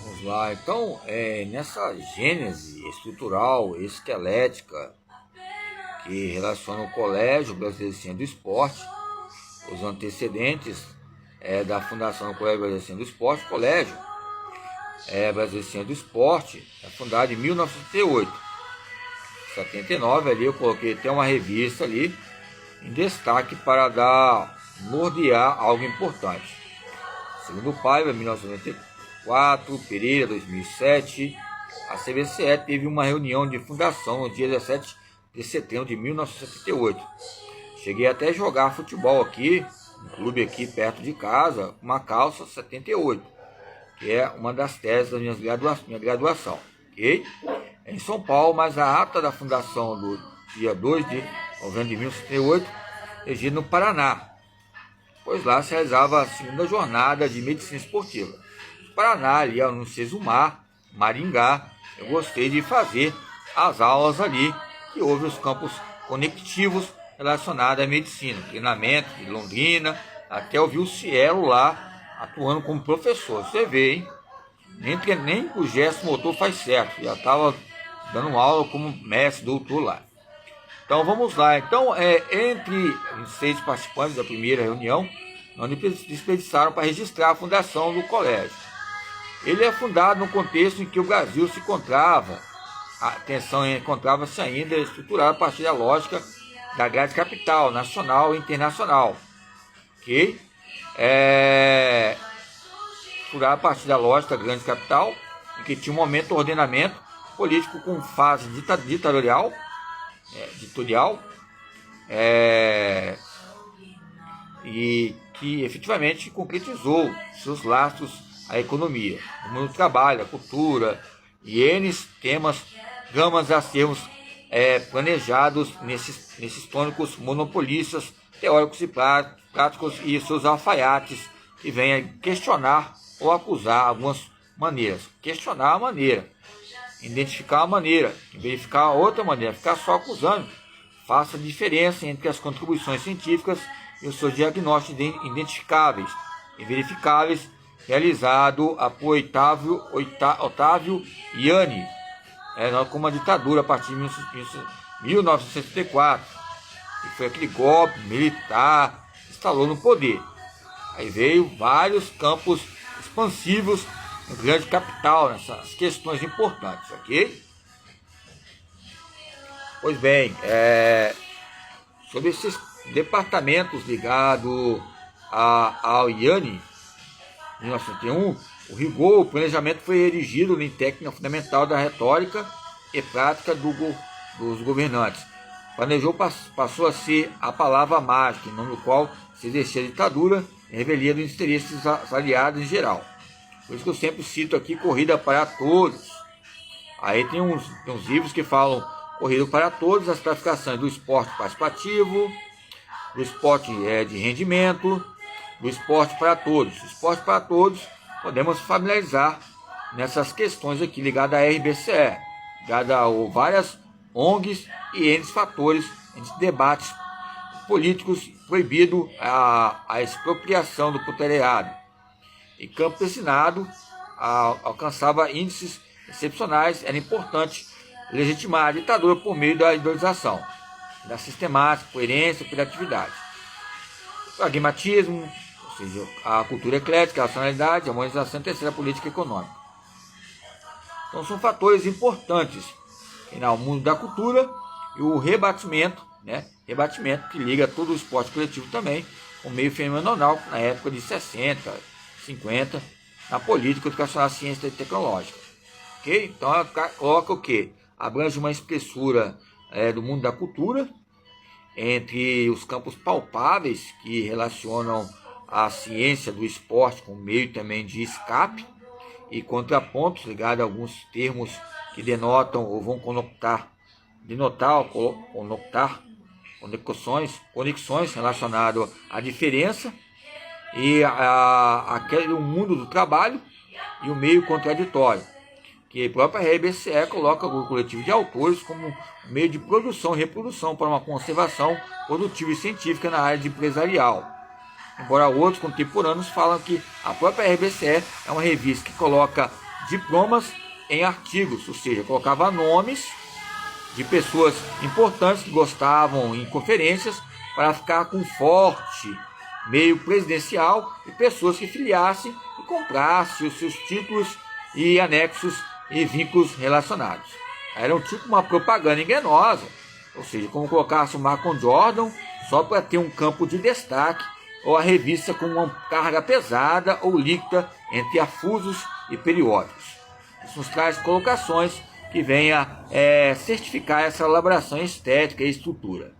Vamos lá, então, nessa gênese estrutural, esquelética, que relaciona o Colégio Brasileiro de Ciência do Esporte, os antecedentes da fundação do Colégio Brasileiro de Ciência do Esporte, o Colégio Brasileiro de Ciência do Esporte é fundado em 1978. 79 ali eu coloquei até uma revista ali em destaque para nortear algo importante. Segundo o Paiva, 1994, Pereira, 2007, a CBCE teve uma reunião de fundação no dia 17 de setembro de 1978. Cheguei até a jogar futebol aqui, um clube aqui perto de casa, uma calça 78, que é uma das teses da minha graduação, ok? É em São Paulo, mas a ata da fundação do dia 2 de novembro de 1978, regida no Paraná, pois lá se realizava a segunda jornada de medicina esportiva. No Paraná, ali no Sesumar, Maringá, eu gostei de fazer as aulas ali, que houve os campos conectivos relacionados à medicina, treinamento de Londrina, até eu vi o Cielo lá atuando como professor. Você vê, hein? Nem o gesto motor faz certo, já estava dando aula como mestre, doutor lá. Então vamos lá. Então, entre 26 participantes da primeira reunião, não desperdiçaram para registrar a fundação do colégio. Ele é fundado no contexto em que o Brasil se encontrava, a atenção encontrava-se ainda estruturada a partir da lógica da grade capital, nacional e internacional. Ok? Estruturada a partir da lógica da grande capital, em que tinha um momento de ordenamento político com fase ditatorial, e que efetivamente concretizou seus lastros à economia, o mundo do trabalho, a cultura e N temas, gamas a sermos planejados nesses tônicos monopolistas, teóricos e práticos e seus alfaiates que vêm questionar ou acusar algumas maneiras. Questionar a maneira, identificar a maneira, verificar outra maneira, ficar só acusando. Faça a diferença entre as contribuições científicas e os seus diagnósticos identificáveis e verificáveis, realizado por Otávio Ianni, como uma ditadura a partir de 1964, que foi aquele golpe militar que instalou no poder. Aí veio vários campos expansivos no grande capital, nessas questões importantes, ok? Pois bem, sobre esses departamentos ligados ao Ianni, em 1901, o rigor, o planejamento foi erigido em técnica fundamental da retórica e prática dos governantes. Planejou passou a ser a palavra mágica, em nome do qual se exercia a ditadura e revelia dos interesses aliados em geral. Por isso que eu sempre cito aqui Corrida para Todos. Aí tem uns livros que falam Corrida para Todos, as classificações do esporte participativo, do esporte de rendimento, do esporte para todos. Esporte para todos, podemos familiarizar nessas questões aqui ligadas à RBCE, ligadas a várias ONGs e N fatores, entre debates políticos proibido a expropriação do proletariado. E campesinado alcançava índices excepcionais, era importante legitimar a ditadura por meio da idealização, da sistemática, coerência e criatividade. Pragmatismo, ou seja, a cultura eclética, a racionalidade, a harmonização e a terceira política econômica. Então são fatores importantes no mundo da cultura e o rebatimento, rebatimento que liga todo o esporte coletivo também, com meio fenomenal na época de 60, 50, na política educacional, ciência e tecnológica. Ok? Então ela coloca o quê? Abrange uma espessura do mundo da cultura, entre os campos palpáveis que relacionam a ciência do esporte com meio também de escape, e contrapontos ligados a alguns termos que denotam ou vão conectar conexões relacionadas à diferença e aquele mundo do trabalho e o meio contraditório, que a própria RBCE coloca o coletivo de autores como meio de produção e reprodução para uma conservação produtiva e científica na área de empresarial. Embora outros contemporâneos falam que a própria RBCE é uma revista que coloca diplomas em artigos, ou seja, colocava nomes de pessoas importantes que gostavam em conferências para ficar com forte meio presidencial e pessoas que filiassem e comprassem os seus títulos e anexos e vínculos relacionados. Era um tipo uma propaganda enganosa, ou seja, como colocasse o Michael Jordan só para ter um campo de destaque, ou a revista com uma carga pesada ou líquida entre afusos e periódicos. Isso nos traz colocações que venha certificar essa elaboração estética e estrutura.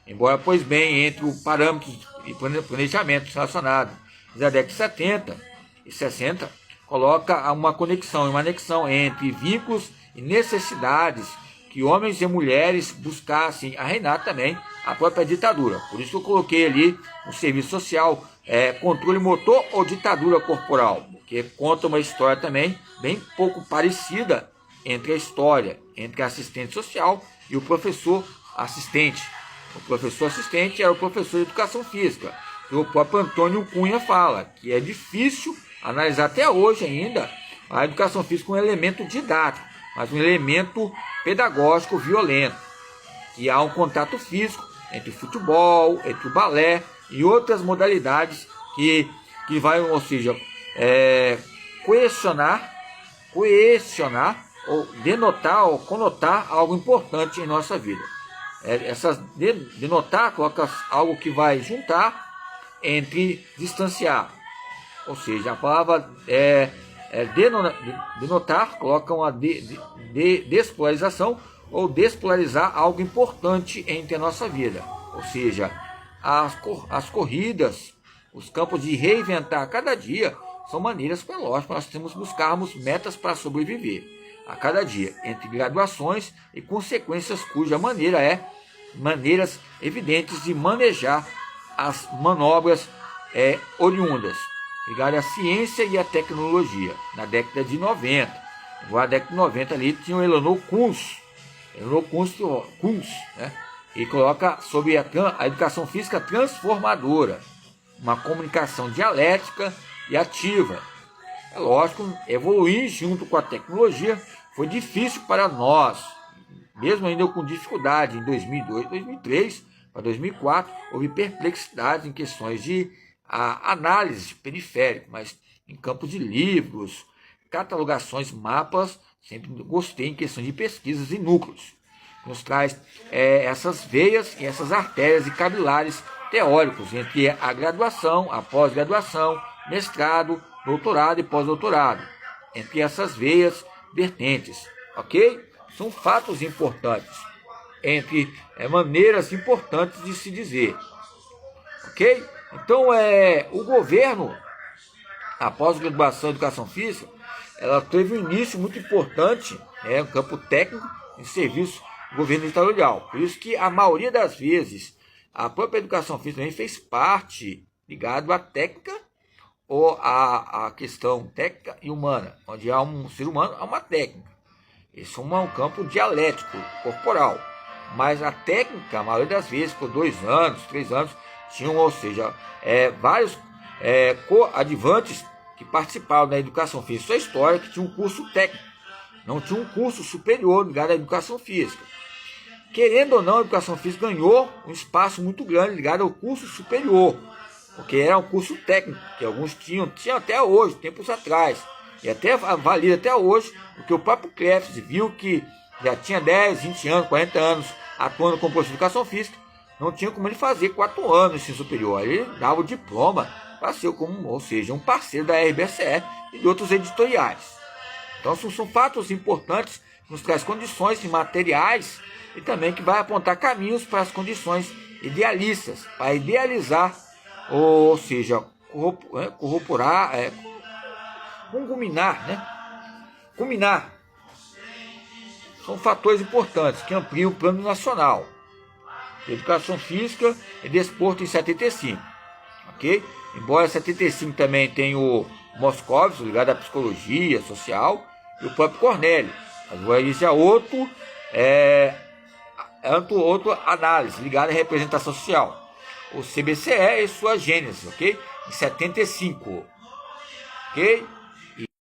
Embora, pois bem, entre os parâmetros e planejamentos relacionados da década de 70 e 60, coloca uma conexão e uma anexão entre vínculos e necessidades que homens e mulheres buscassem a reinar também a própria ditadura. Por isso eu coloquei ali no serviço social controle motor ou ditadura corporal, que conta uma história também bem pouco parecida entre a história, entre a assistente social e o professor assistente. O professor assistente era o professor de educação física, que o próprio Antônio Cunha fala, que é difícil analisar até hoje ainda a educação física como um elemento didático, mas um elemento pedagógico violento, que há um contato físico entre o futebol, entre o balé e outras modalidades que vai, ou seja, coercionar ou denotar ou conotar algo importante em nossa vida. Denotar coloca algo que vai juntar entre distanciar, ou seja, a palavra denotar coloca uma despolarização ou despolarizar algo importante entre a nossa vida, ou seja, as corridas, os campos de reinventar cada dia são maneiras para nós temos buscarmos metas para sobreviver a cada dia, entre graduações e consequências cuja maneira maneiras evidentes de manejar as manobras oriundas, ligadas à ciência e à tecnologia, na década de 90. Na década de 90 ali tinha o Eleanor Kunz, né? E coloca sobre a educação física transformadora, uma comunicação dialética e ativa. É lógico, evoluir junto com a tecnologia foi difícil para nós, mesmo ainda com dificuldade em 2002, 2003 para 2004, houve perplexidade em questões de análise periférica, mas em campos de livros, catalogações, mapas, sempre gostei em questão de pesquisas e núcleos. Nos traz essas veias e essas artérias e capilares teóricos entre a graduação, a pós-graduação, mestrado, doutorado e pós-doutorado, entre essas veias vertentes, ok? São fatos importantes, entre maneiras importantes de se dizer, ok? Então, o governo, a pós-graduação em educação física, ela teve um início muito importante no campo técnico em serviço do governo ditatorial. Por isso que a maioria das vezes a própria educação física também fez parte ligado à técnica ou à questão técnica e humana, onde há um ser humano, há uma técnica. Esse é um campo dialético, corporal. Mas a técnica, a maioria das vezes, por 2 anos, 3 anos, tinham, ou seja, vários coadjuvantes que participavam da educação física. Sua história que tinha um curso técnico, não tinha um curso superior ligado à educação física. Querendo ou não, a educação física ganhou um espaço muito grande ligado ao curso superior, porque era um curso técnico, que alguns tinham até hoje, tempos atrás, e até válido até hoje, porque o próprio Klefs viu que já tinha 10, 20 anos, 40 anos atuando como professor de educação física, não tinha como ele fazer 4 anos de ensino superior. Ele dava o diploma para ser ou seja, um parceiro da RBCE e de outros editoriais. Então são fatos importantes, nos traz condições materiais e também que vai apontar caminhos para as condições idealistas, para idealizar, ou seja, corroborar, culminar. São fatores importantes que ampliam o plano nacional. Educação física e desporto em 75, ok? Embora em 75 também tem o Moscovitz, ligado à psicologia social, e o próprio Cornélio. Agora isso é outra análise ligada à representação social. O CBCE e sua gênese, ok? Em 75, ok?